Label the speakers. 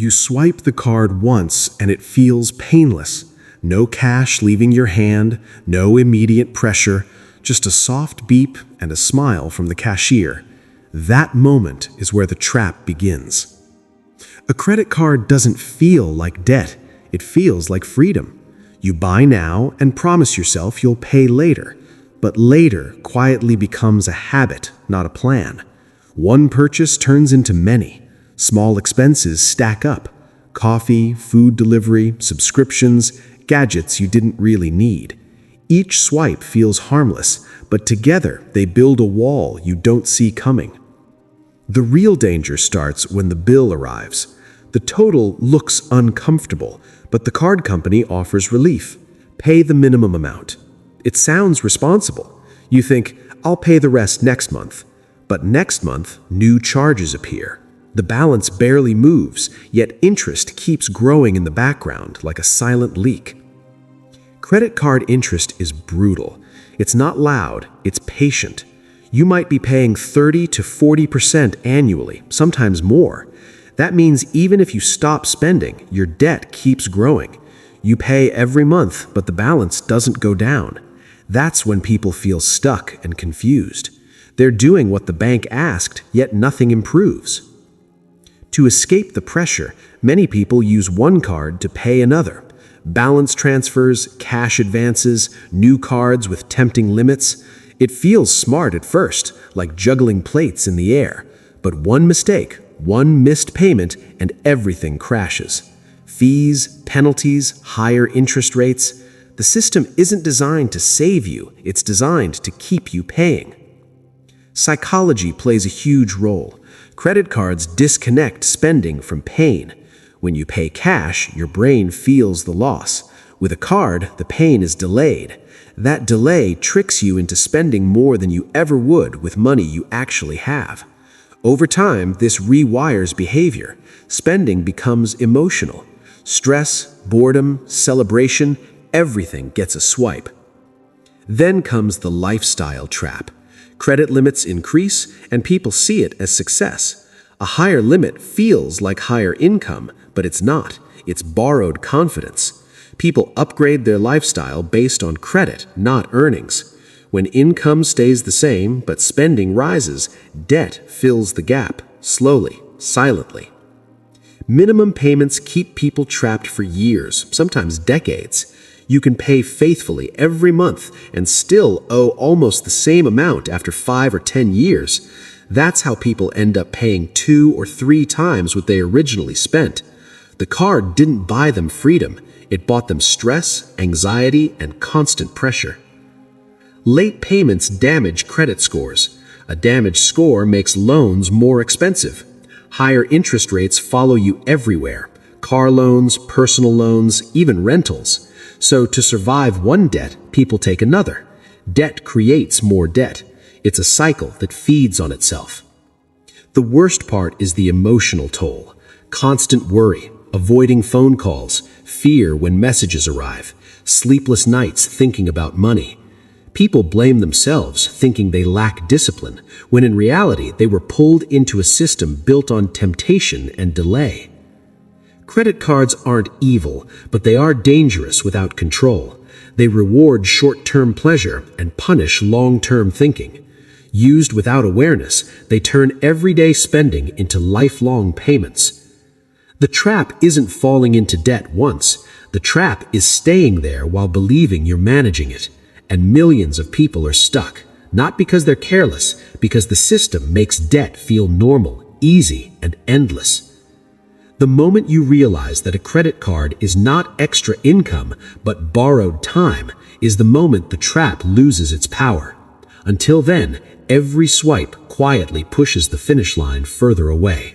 Speaker 1: You swipe the card once and it feels painless. No cash leaving your hand, no immediate pressure, just a soft beep and a smile from the cashier. That moment is where the trap begins. A credit card doesn't feel like debt, it feels like freedom. You buy now and promise yourself you'll pay later, but later quietly becomes a habit, not a plan. One purchase turns into many. Small expenses stack up. Coffee, food delivery, subscriptions, gadgets you didn't really need. Each swipe feels harmless, but together they build a wall you don't see coming. The real danger starts when the bill arrives. The total looks uncomfortable, but the card company offers relief. Pay the minimum amount. It sounds responsible. You think, I'll pay the rest next month. But next month, new charges appear. The balance barely moves, yet interest keeps growing in the background like a silent leak. Credit card interest is brutal. It's not loud, it's patient. You might be paying 30 to 40% annually, sometimes more. That means even if you stop spending, your debt keeps growing. You pay every month, but the balance doesn't go down. That's when people feel stuck and confused. They're doing what the bank asked, yet nothing improves. To escape the pressure, many people use one card to pay another. Balance transfers, cash advances, new cards with tempting limits. It feels smart at first, like juggling plates in the air. But one mistake, one missed payment, and everything crashes. Fees, penalties, higher interest rates. The system isn't designed to save you, it's designed to keep you paying. Psychology plays a huge role. Credit cards disconnect spending from pain. When you pay cash, your brain feels the loss. With a card, the pain is delayed. That delay tricks you into spending more than you ever would with money you actually have. Over time, this rewires behavior. Spending becomes emotional. Stress, boredom, celebration, everything gets a swipe. Then comes the lifestyle trap. Credit limits increase, and people see it as success. A higher limit feels like higher income, but it's not. It's borrowed confidence. People upgrade their lifestyle based on credit, not earnings. When income stays the same, but spending rises, debt fills the gap, slowly, silently. Minimum payments keep people trapped for years, sometimes decades. You can pay faithfully every month and still owe almost the same amount after 5 or 10 years. That's how people end up paying 2 or 3 times what they originally spent. The card didn't buy them freedom. It bought them stress, anxiety, and constant pressure. Late payments damage credit scores. A damaged score makes loans more expensive. Higher interest rates follow you everywhere. Car loans, personal loans, even rentals. So to survive one debt, people take another. Debt creates more debt. It's a cycle that feeds on itself. The worst part is the emotional toll. Constant worry, avoiding phone calls, fear when messages arrive, sleepless nights thinking about money. People blame themselves, thinking they lack discipline, when in reality they were pulled into a system built on temptation and delay. Credit cards aren't evil, but they are dangerous without control. They reward short-term pleasure and punish long-term thinking. Used without awareness, they turn everyday spending into lifelong payments. The trap isn't falling into debt once. The trap is staying there while believing you're managing it. And millions of people are stuck, not because they're careless, because the system makes debt feel normal, easy, and endless. The moment you realize that a credit card is not extra income, but borrowed time, is the moment the trap loses its power. Until then, every swipe quietly pushes the finish line further away.